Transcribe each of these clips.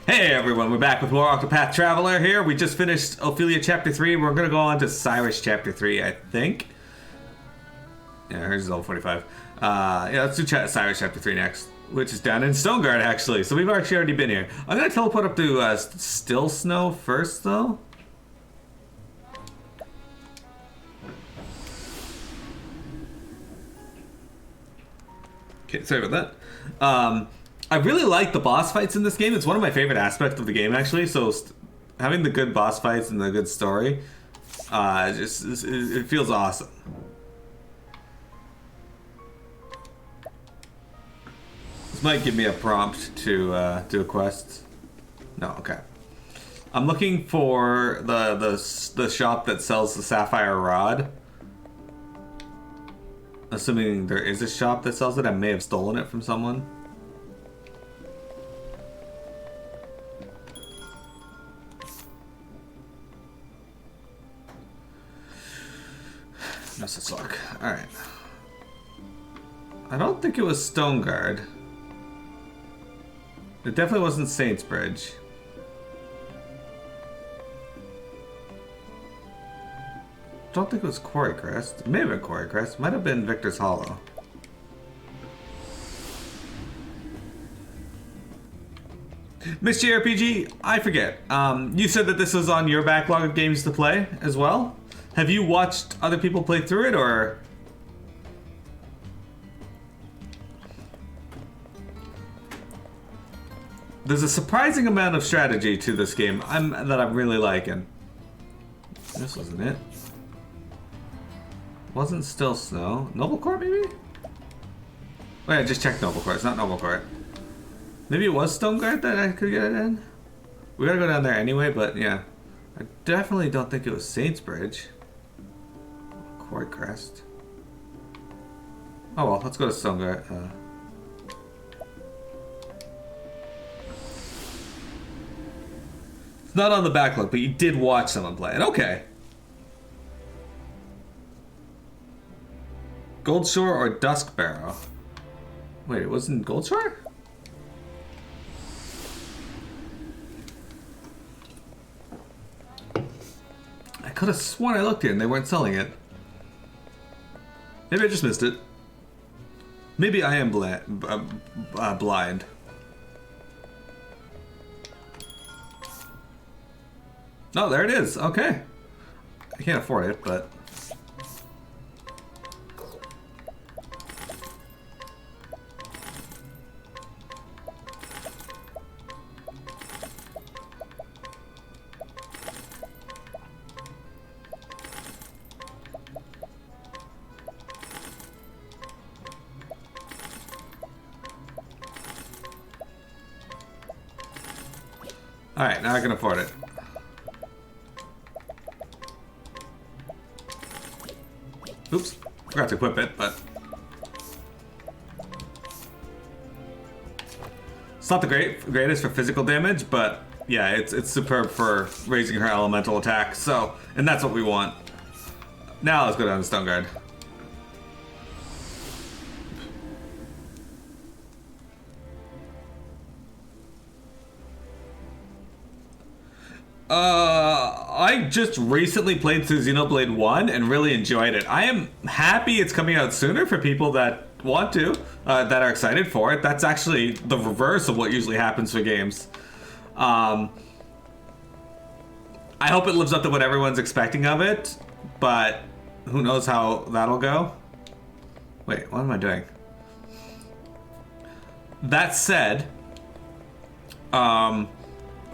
Hey everyone, we're back with more Octopath Traveler here. We just finished Ophelia Chapter 3. We're going to go on to Cyrus Chapter 3, I think. Yeah, here's level 45. Yeah, let's do Cyrus Chapter 3 next, which is down in Stonegard, actually. So we've actually already been here. I'm going to teleport up to Still Snow first, though. Okay, sorry about that. I really like the boss fights in this game. It's one of my favorite aspects of the game, actually. So having the good boss fights and the good story, it feels awesome. This might give me a prompt to do a quest. No, okay. I'm looking for the shop that sells the sapphire rod. Assuming there is a shop that sells it, I may have stolen it from someone. That's a suck. Alright. I don't think it was Stonegard. It definitely wasn't Saint's Bridge. Don't think it was Quarry Crest. It may have been Quarry Crest. Might have been Victor's Hollow. Miss JRPG, I forget. You said that this was on your backlog of games to play as well? Have you watched other people play through it, or...? There's a surprising amount of strategy to this game that I'm really liking. This wasn't it. Wasn't Still Snow. Noble Court, maybe? Wait, I just checked Noble Court. It's not Noble Court. Maybe it was Stonegard that I could get it in? We gotta go down there anyway, but yeah. I definitely don't think it was Saint's Bridge. Quarry Crest. Oh well, let's go to Stonegard. It's not on the backlog, but you did watch someone play it. Okay. Goldshore or Dusk Barrow? Wait, it wasn't Goldshore? I could have sworn I looked here and they weren't selling it. Maybe I just missed it. Maybe I am blind. Oh, there it is. Okay. I can't afford it, but... Alright, now I can afford it. Oops, forgot to equip it, but... It's not the greatest for physical damage, but yeah, it's superb for raising her elemental attack, so... And that's what we want. Now let's go down to Stonegard. I just recently played through Xenoblade 1 and really enjoyed it. I am happy it's coming out sooner for people that want to, that are excited for it. That's actually the reverse of what usually happens for games. I hope it lives up to what everyone's expecting of it, but who knows how that'll go. Wait, what am I doing? That said,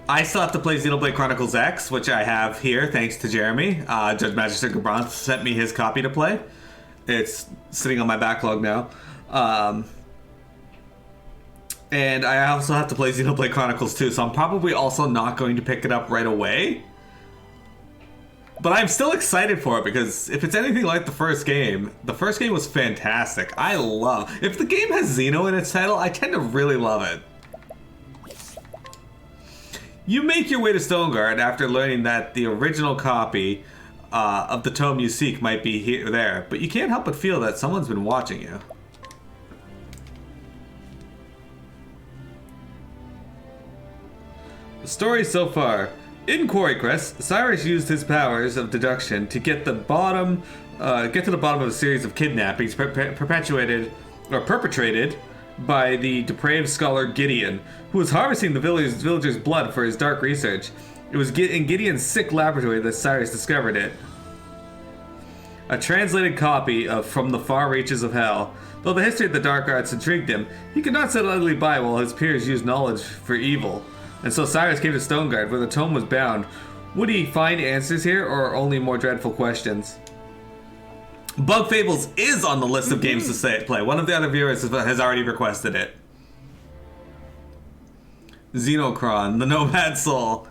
I still have to play Xenoblade Chronicles X, which I have here, thanks to Jeremy. Judge Magister Gabron sent me his copy to play. It's sitting on my backlog now. And I also have to play Xenoblade Chronicles 2, so I'm probably also not going to pick it up right away. But I'm still excited for it, because if it's anything like the first game was fantastic. If the game has Xeno in its title, I tend to really love it. You make your way to Stonegard after learning that the original copy of the tome you seek might be there, but you can't help but feel that someone's been watching you. Story so far. In Quarry Quest, Cyrus used his powers of deduction to get to the bottom of a series of kidnappings perpetrated by the depraved scholar Gideon, who was harvesting the villagers' blood for his dark research. It was in Gideon's sick laboratory that Cyrus discovered it. A translated copy of From the Far Reaches of Hell. Though the history of the dark arts intrigued him, he could not sit idly by while his peers used knowledge for evil. And so Cyrus came to Stonegard, where the tome was bound. Would he find answers here, or only more dreadful questions? Bug Fables is on the list of games to play. One of the other viewers has already requested it. Xenocron, the Nomad Soul.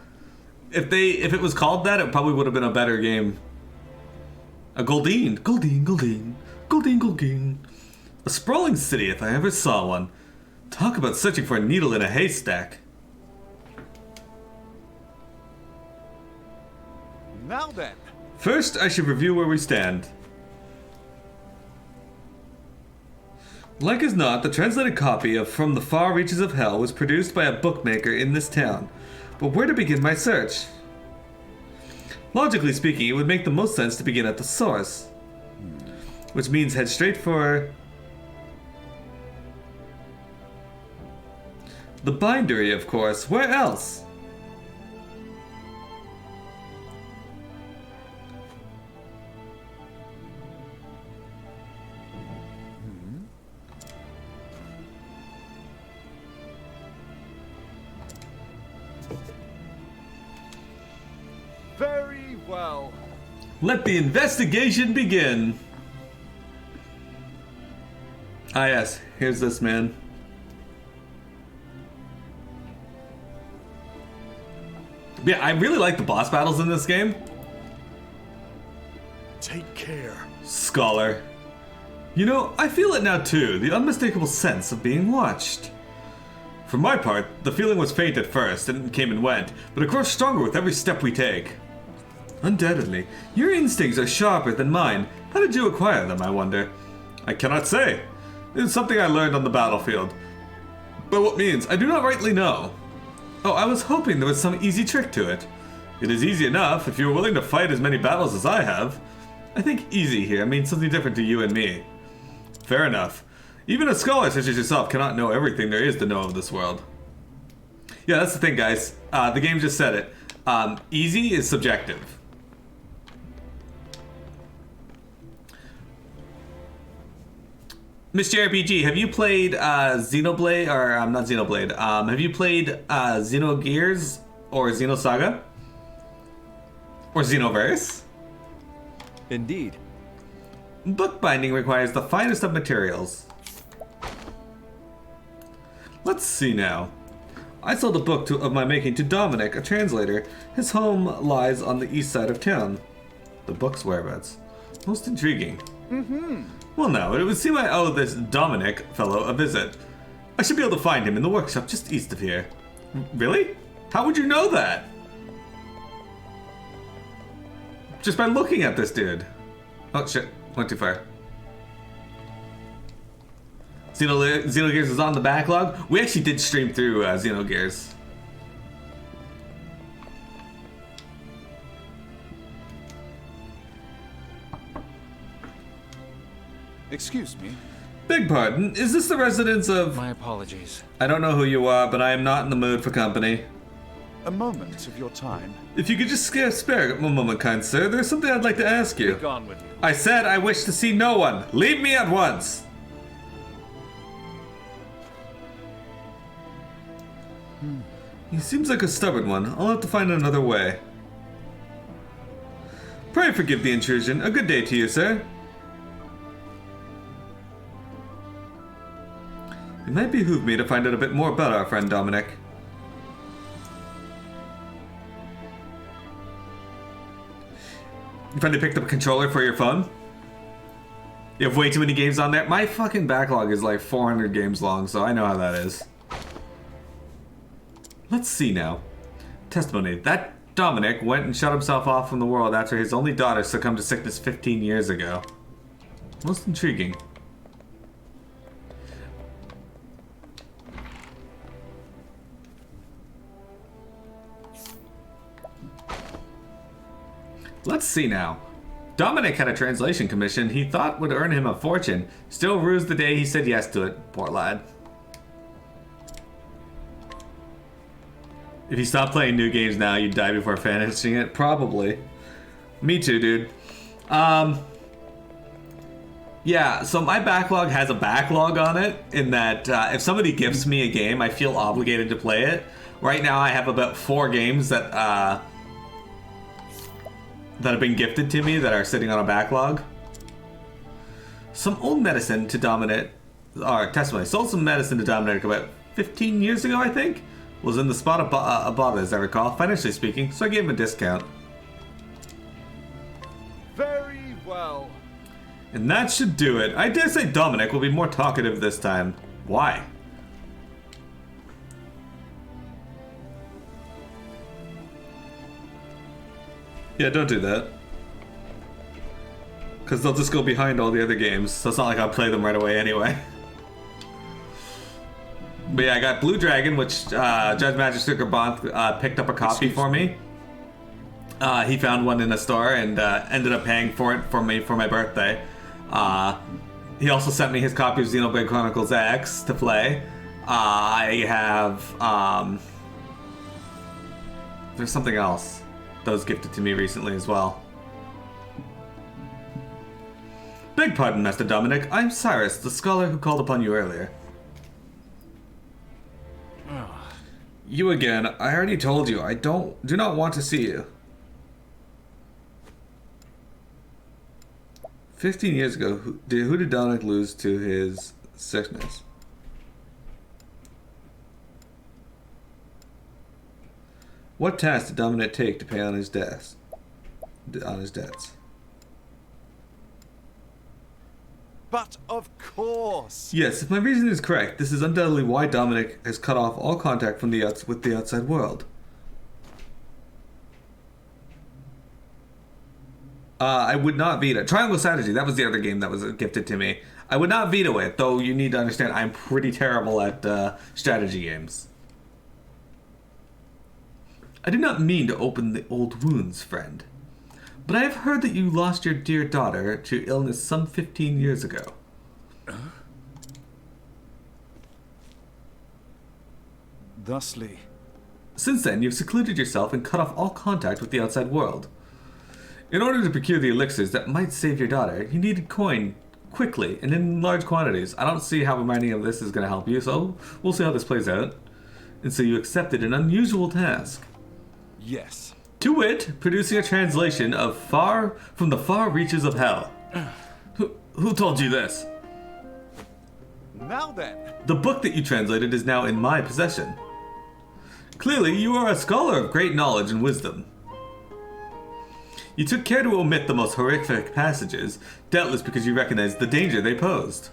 If it was called that, it probably would have been a better game. A Goldeen. A sprawling city if I ever saw one. Talk about searching for a needle in a haystack. Now then. First, I should review where we stand. Like as not, the translated copy of From the Far Reaches of Hell was produced by a bookmaker in this town. But where to begin my search? Logically speaking, it would make the most sense to begin at the source. Which means head straight for the bindery, of course. Where else? Very well. Let the investigation begin. Ah yes, here's this man. Yeah, I really like the boss battles in this game. Take care. Scholar. You know, I feel it now too, the unmistakable sense of being watched. For my part, the feeling was faint at first, and came and went, but it grows stronger with every step we take. Undoubtedly, your instincts are sharper than mine. How did you acquire them, I wonder? I cannot say. It is something I learned on the battlefield. By what means, I do not rightly know. Oh, I was hoping there was some easy trick to it. It is easy enough if you are willing to fight as many battles as I have. I think easy here means something different to you and me. Fair enough. Even a scholar such as yourself cannot know everything there is to know of this world. Yeah, that's the thing, guys. The game just said it. Easy is subjective. Mr. RPG, have you played Xenoblade, or not Xenoblade, have you played Xenogears or Xenosaga? Or Xenoverse? Indeed. Bookbinding requires the finest of materials. Let's see now. I sold a book of my making to Dominic, a translator. His home lies on the east side of town. The book's whereabouts. Most intriguing. Well, now, it would seem I owe this Dominic fellow a visit. I should be able to find him in the workshop just east of here. Really? How would you know that? Just by looking at this dude. Oh shit, went too far. Xenogears is on the backlog. We actually did stream through Xenogears. Excuse me. Beg pardon, is this the residence of... My apologies. I don't know who you are, but I am not in the mood for company. A moment of your time. If you could just spare a moment, kind sir, there's something I'd like to ask you. Be gone with you. I said I wish to see no one. Leave me at once. He seems like a stubborn one. I'll have to find another way. Pray forgive the intrusion. A good day to you, sir. It might behoove me to find out a bit more about our friend Dominic. You finally picked up a controller for your phone? You have way too many games on there? My fucking backlog is like 400 games long, so I know how that is. Let's see now. Testimony. That Dominic went and shut himself off from the world after his only daughter succumbed to sickness 15 years ago. Most intriguing. Let's see now. Dominic had a translation commission he thought would earn him a fortune. Still rused the day he said yes to it. Poor lad. If you stop playing new games now, you'd die before finishing it? Probably. Me too, dude. Yeah, so my backlog has a backlog on it in that if somebody gifts me a game, I feel obligated to play it. Right now I have about 4 games that have been gifted to me that are sitting on a backlog. Some old medicine to Dominic, or testimony, sold some medicine to Dominic about 15 years ago, I think. Was in the spot above, as I recall, financially speaking, so I gave him a discount. Very well. And that should do it. I dare say Dominic will be more talkative this time. Why? Yeah, don't do that. Because they'll just go behind all the other games, so it's not like I'll play them right away anyway. But yeah, I got Blue Dragon, which Judge Magister Garbant picked up a copy for me. He found one in a store and ended up paying for it for me for my birthday. He also sent me his copy of Xenoblade Chronicles X to play. I have... there's something else that was gifted to me recently as well. Beg pardon, Master Dominic. I'm Cyrus, the scholar who called upon you earlier. You again. I already told you. I do not want to see you. 15 years ago, who did Dominic lose to his sickness? What task did Dominic take to pay on his debts? But of course. Yes, if my reasoning is correct, this is undoubtedly why Dominic has cut off all contact from with the outside world. I would not veto Triangle Strategy. That was the other game that was gifted to me. I would not veto it, though. You need to understand I'm pretty terrible at strategy games. I did not mean to open the old wounds, friend. But I have heard that you lost your dear daughter to illness some 15 years ago. Thusly. Since then, you've secluded yourself and cut off all contact with the outside world. In order to procure the elixirs that might save your daughter, you needed coin quickly and in large quantities. I don't see how reminding of this is going to help you, so we'll see how this plays out. And so you accepted an unusual task. Yes. To wit, producing a translation of from the far reaches of hell. Who told you this? Now then. The book that you translated is now in my possession. Clearly, you are a scholar of great knowledge and wisdom. You took care to omit the most horrific passages, doubtless because you recognized the danger they posed.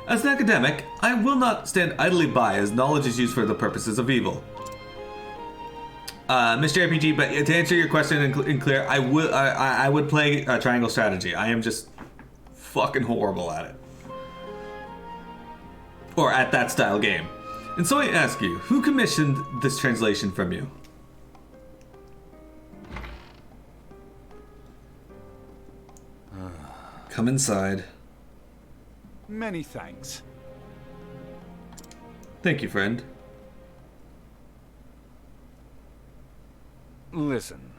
As an academic, I will not stand idly by as knowledge is used for the purposes of evil. Mr. RPG, but to answer your question in clear, I would play Triangle Strategy. I am just fucking horrible at it. Or at that style game. And so I ask you, who commissioned this translation from you? Come inside. Many thanks. Thank you, friend. Listen.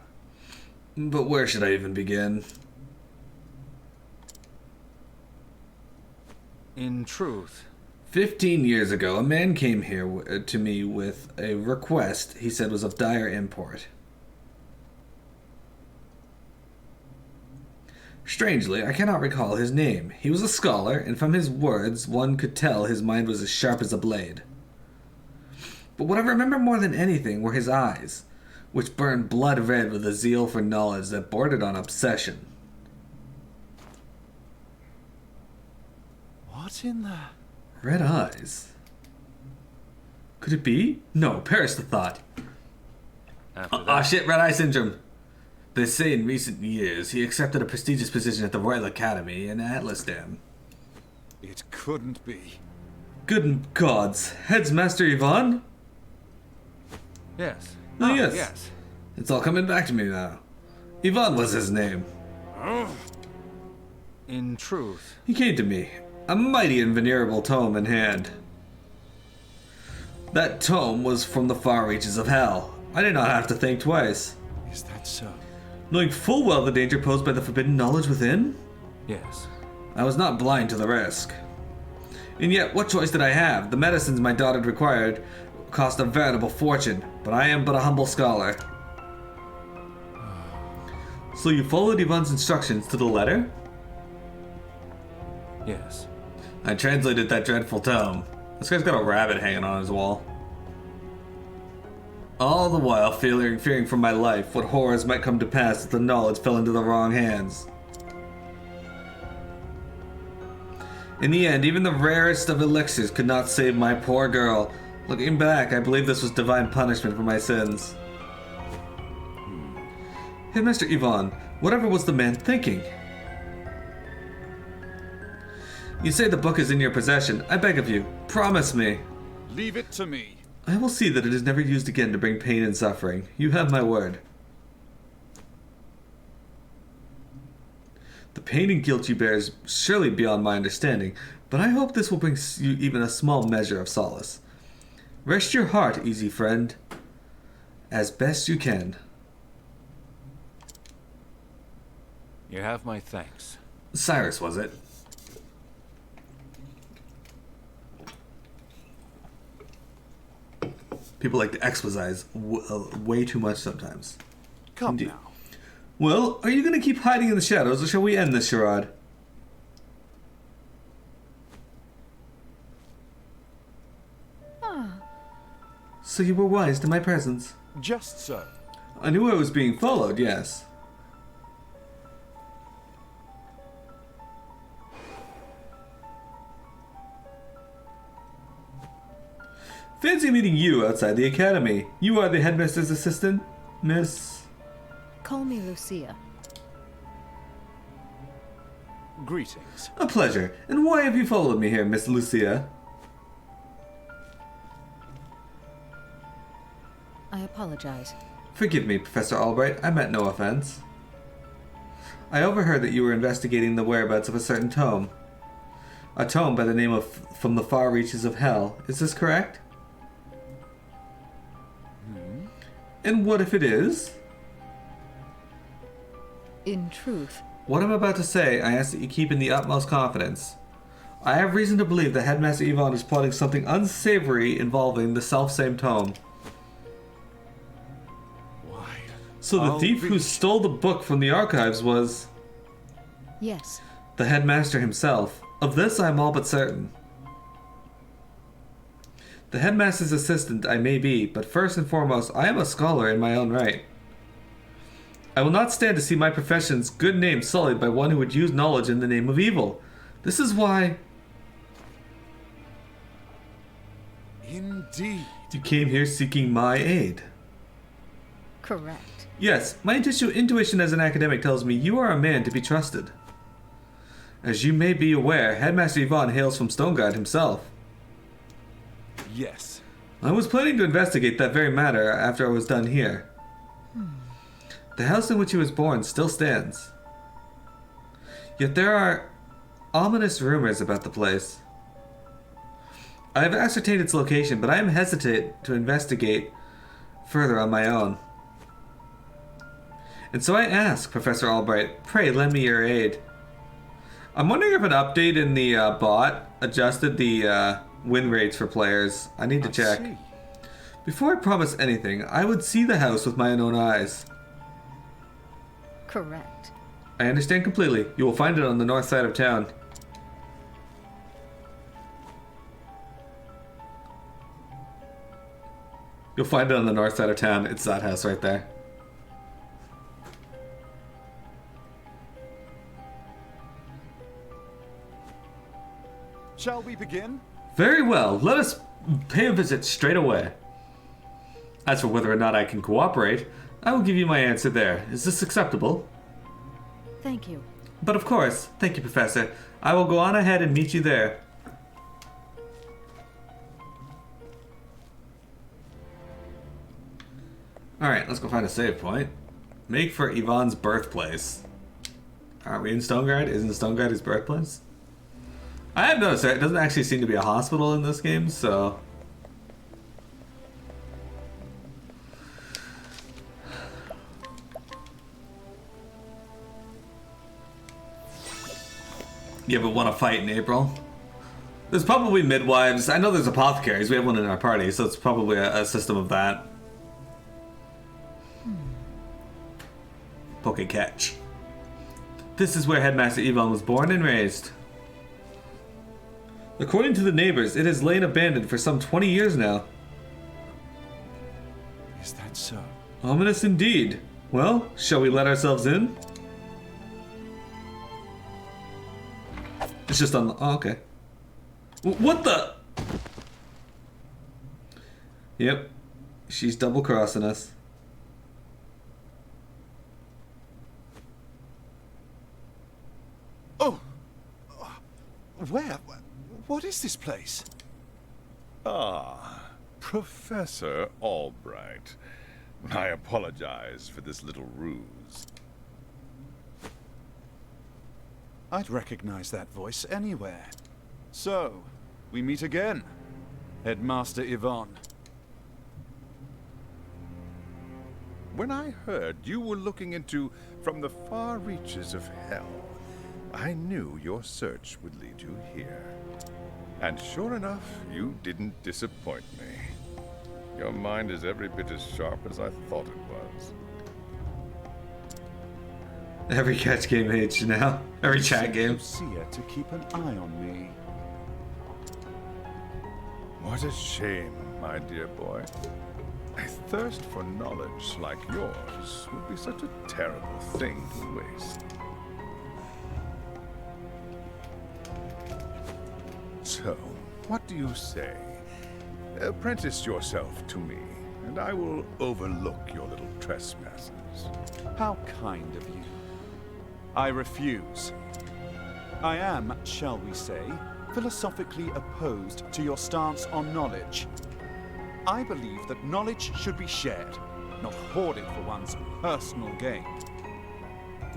But where should I even begin? In truth. 15 years ago, a man came here to me with a request he said was of dire import. Strangely, I cannot recall his name. He was a scholar, and from his words, one could tell his mind was as sharp as a blade. But what I remember more than anything were his eyes, which burned blood red with a zeal for knowledge that bordered on obsession. What in the... Red eyes? Could it be? No, perish the thought. Oh shit, red eye syndrome. They say in recent years he accepted a prestigious position at the Royal Academy in Atlasdam. It couldn't be. Good gods. Headsmaster Yvonne? Yes. Oh, yes. Yes. It's all coming back to me now. Yvonne was his name. In truth. He came to me, a mighty and venerable tome in hand. That tome was from the far reaches of hell. I did not have to think twice. Is that so? Knowing full well the danger posed by the forbidden knowledge within, Yes. I was not blind to the risk. And yet, what choice did I have? The medicines my daughter required cost a veritable fortune, but I am but a humble scholar. So you followed Yvonne's instructions to the letter? Yes. I translated that dreadful tome. This guy's got a rabbit hanging on his wall. All the while fearing for my life what horrors might come to pass if the knowledge fell into the wrong hands. In the end, even the rarest of elixirs could not save my poor girl. Looking back, I believe this was divine punishment for my sins. Headmaster Yvonne, whatever was the man thinking? You say the book is in your possession. I beg of you, promise me. Leave it to me. I will see that it is never used again to bring pain and suffering. You have my word. The pain and guilt you bear is surely beyond my understanding, but I hope this will bring you even a small measure of solace. Rest your heart, easy friend, as best you can. You have my thanks. Cyrus, was it? People like to exposize way too much sometimes. Come Indeed. now. Well, are you going to keep hiding in the shadows, or shall we end this charade? So you were wise to my presence. Just so. I knew I was being followed, yes. Fancy meeting you outside the academy. You are the headmaster's assistant, Miss... Call me Lucia. Greetings. A pleasure. And why have you followed me here, Miss Lucia? I apologize. Forgive me, Professor Albright. I meant no offense. I overheard that you were investigating the whereabouts of a certain tome. A tome by the name of From the Far Reaches of Hell. Is this correct? And what if it is? In truth, What I'm about to say, I ask that you keep in the utmost confidence. I have reason to believe that Headmaster Yvonne is plotting something unsavory involving the self-same tome. Why? So the I'll thief who be- stole the book from the archives was yes. the headmaster himself. Of this I am all but certain. The headmaster's assistant I may be, but first and foremost, I am a scholar in my own right. I will not stand to see my profession's good name sullied by one who would use knowledge in the name of evil. This is why Indeed. you came here seeking my aid. Correct. Yes, my intuition as an academic tells me you are a man to be trusted. As you may be aware, Headmaster Yvonne hails from Stonegard himself. Yes. I was planning to investigate that very matter after I was done here. The house in which he was born still stands. Yet there are ominous rumors about the place. I have ascertained its location, but I am hesitant to investigate further on my own. And so I ask, Professor Albright, pray lend me your aid. I'm wondering if an update in the bot adjusted the win rates for players. I need to check. See. Before I promise anything, I would see the house with my own eyes. Correct. I understand completely. You will find it on the north side of town. You'll find it on the north side of town. It's that house right there. Shall we begin? Very well. Let us pay a visit straight away. As for whether or not I can cooperate, I will give you my answer there. Is this acceptable? Thank you. But of course. Thank you, Professor. I will go on ahead and meet you there. Alright, let's go find a save point. Make for Yvonne's birthplace. Are we in Stonegard? Isn't Stonegard his birthplace? I have noticed that it doesn't actually seem to be a hospital in this game, so... You ever want to fight in April? There's probably midwives. I know there's apothecaries. We have one in our party, so it's probably a system of that. Poke catch. This is where Headmaster Yvonne was born and raised. According to the neighbors, it has lain abandoned for some 20 years now. Is that so? Ominous indeed. Well, shall we let ourselves in? It's just on the... Oh, okay. What the... Yep. She's double-crossing us. Oh! Where? What is this place? Ah, Professor Albright. I apologize for this little ruse. I'd recognize that voice anywhere. So, we meet again, Headmaster Yvonne. When I heard you were looking into from the far reaches of hell, I knew your search would lead you here. And sure enough, you didn't disappoint me. Your mind is every bit as sharp as I thought it was. Every catch game age now. Every chat game. Lucia to keep an eye on me. What a shame, my dear boy. A thirst for knowledge like yours would be such a terrible thing to waste. So, what do you say? Apprentice yourself to me, and I will overlook your little trespasses. How kind of you. I refuse. I am, shall we say, philosophically opposed to your stance on knowledge. I believe that knowledge should be shared, not hoarded for one's personal gain.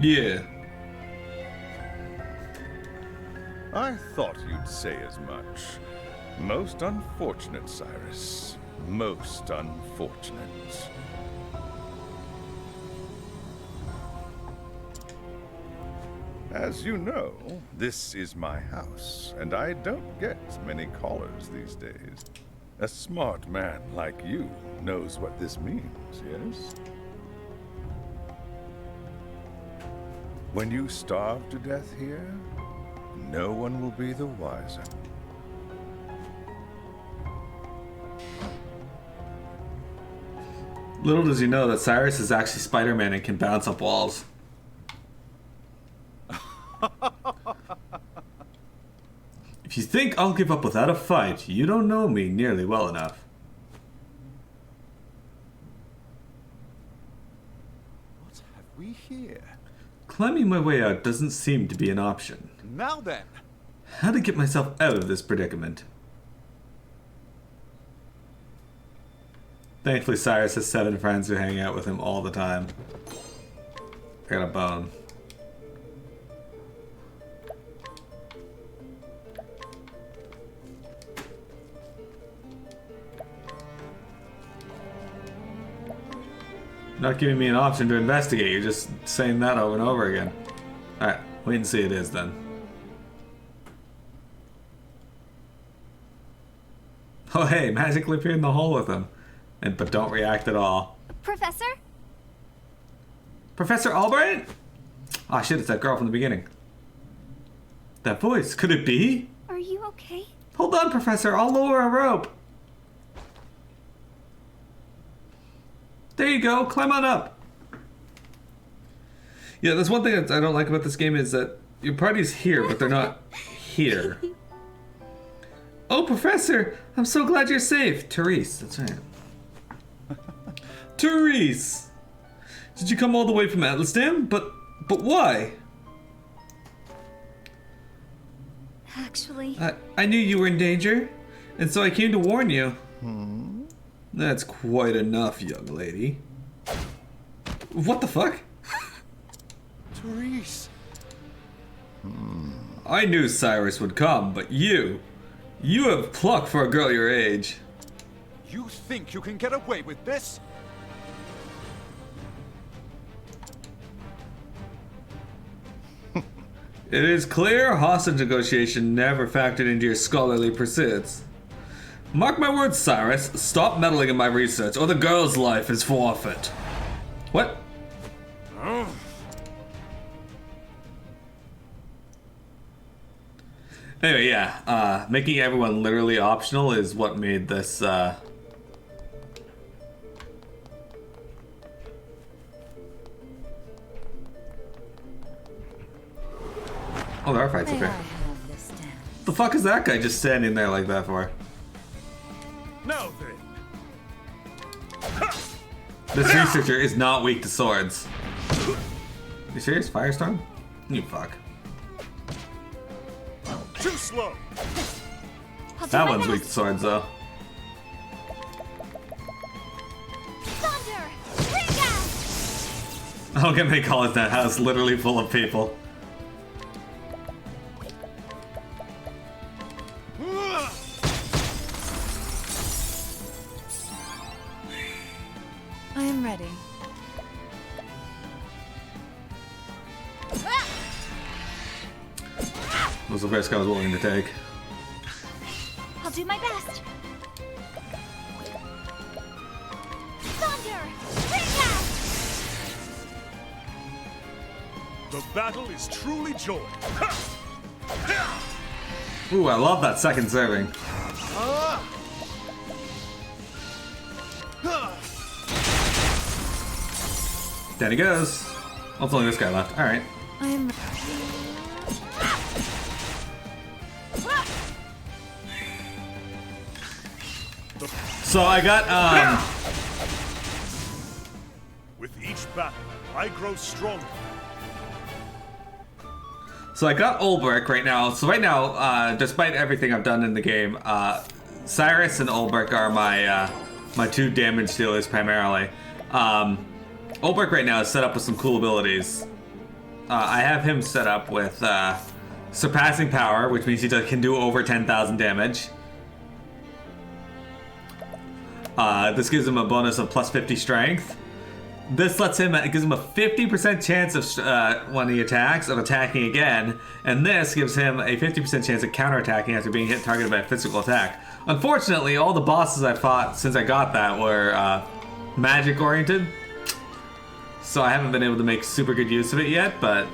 Yeah. I thought you'd say as much. Most unfortunate, Cyrus. Most unfortunate. As you know, this is my house, and I don't get many callers these days. A smart man like you knows what this means, yes? When you starve to death here, no one will be the wiser. Little does he know that Cyrus is actually Spider-Man and can bounce up walls. If you think I'll give up without a fight, you don't know me nearly well enough. What have we here? Climbing my way out doesn't seem to be an option. Now then, How to get myself out of this predicament? Thankfully, Cyrus has 7 friends who hang out with him all the time. I got a bone. Not giving me an option to investigate, you're just saying that over and over again. Alright, wait and see it is then. Oh hey, magically appear in the hole with him. But don't react at all. Professor? Professor Albright? Ah shit, it's that girl from the beginning. That voice, could it be? Are you okay? Hold on, Professor, I'll lower a rope. There you go, climb on up. Yeah, that's one thing that I don't like about this game is that your party's here, but they're not here. Oh, Professor, I'm so glad you're safe. Therese, that's right. Therese! Did you come all the way from Atlasdam? But why? Actually, I knew you were in danger, and so I came to warn you. That's quite enough, young lady. What the fuck? Therese! I knew Cyrus would come, but you have pluck for a girl your age. You think you can get away with this? It is clear hostage negotiation never factored into your scholarly pursuits. Mark my words, Cyrus, stop meddling in my research or the girl's life is forfeit. What? Anyway, yeah, making everyone literally optional is what made this, Oh, there are fights up May I here. have this dance? The fuck is that guy just standing there like that for? Now then. This researcher is not weak to swords. You serious? Firestorm? You fuck. Too slow. I'll do That my one's best. weak to swords though. Thunder! Bring out! I don't get they call it that house literally full of people. I am ready. Was the risk I was willing to take. I'll do my best. Thunder! Bring out! The battle is truly joy. Ooh, I love that second serving. Down he goes. Oh, it's only this guy left. Alright. I am. So I got, With each battle, I grow stronger. So I got Ulbrich right now. So right now, despite everything I've done in the game, Cyrus and Ulbrich are my my two damage dealers primarily. Ulbrich right now is set up with some cool abilities. I have him set up with Surpassing Power, which means he can do over 10,000 damage. This gives him a bonus of plus 50 strength. This lets him, it gives him a 50% chance of, when he attacks, of attacking again, and this gives him a 50% chance of counterattacking after being hit targeted by a physical attack. Unfortunately, all the bosses I fought since I got that were magic oriented, so I haven't been able to make super good use of it yet, but...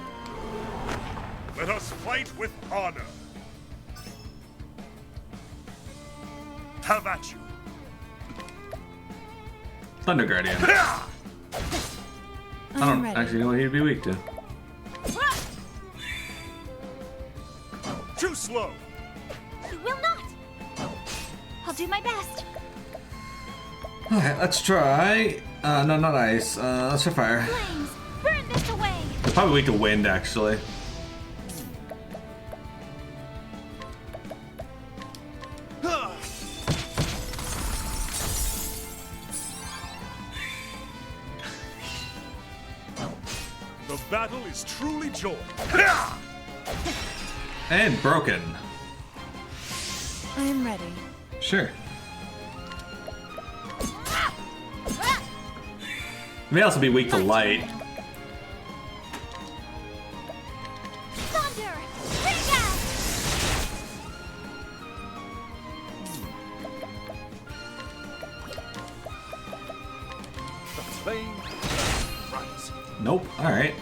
Let us fight with honor. Have at you. Thunder Guardian. I I'm don't ready. actually know what he'd be weak to. Too slow. You will not! I'll do my best. Alright, let's try... no, not ice. Let's try fire. Flames, burn this away! Probably weak to wind, actually. The battle is truly joy. And broken. I am ready. Sure. May also be weak to light. Thunder! Bring out! The flame rise. Nope. Alright.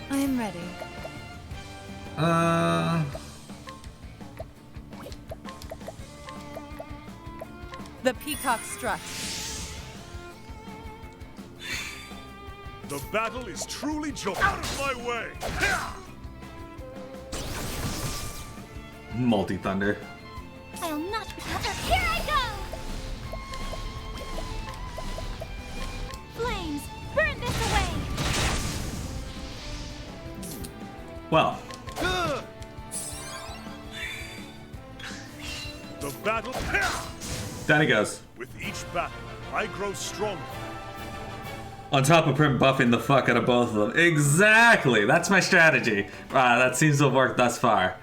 I am ready. The peacock strut. The battle is truly joy. Out of my way! Multi-thunder. I'll not recover. Here I go! Flames, burn this away! Well, The battle down he goes. with each battle, I grow stronger. On top of Prim buffing the fuck out of both of them. Exactly! That's my strategy. That seems to have worked thus far.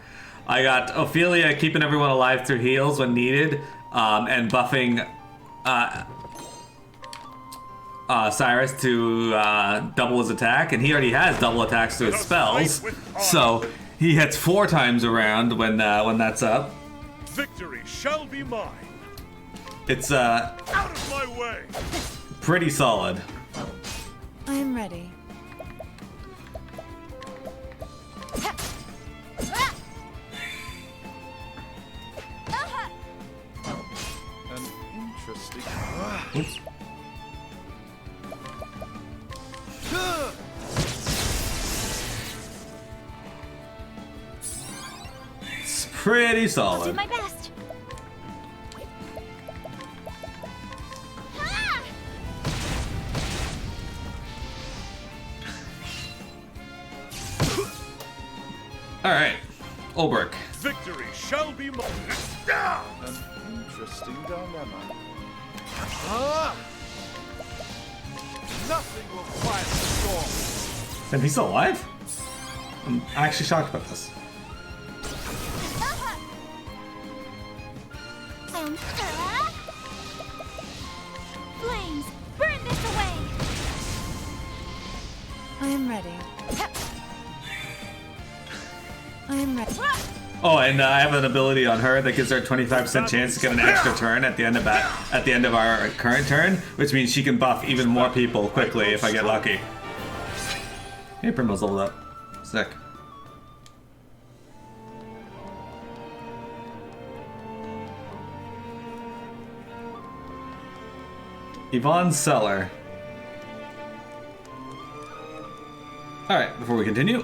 I got Ophelia keeping everyone alive through heals when needed, and buffing Cyrus to double his attack, and he already has double attacks to his spells, so he hits 4 times around when that's up. Victory shall be mine. It's Out of my way. pretty solid. I am ready. An interesting. Oops. It's pretty I'll do solid. my best. Ah! Alright, Olberg. Victory shall be mine. An interesting dilemma. Nothing will quiet the storm. And he's still alive? I'm actually shocked about this. Flames, burn this away. I am ready. I am ready. Oh, and I have an ability on her that gives her a 25% chance to get an extra turn at the end of our current turn, which means she can buff even more people quickly if I get lucky. Hey, Primrose leveled up. Sick. Yvonne's Cellar. Alright, before we continue,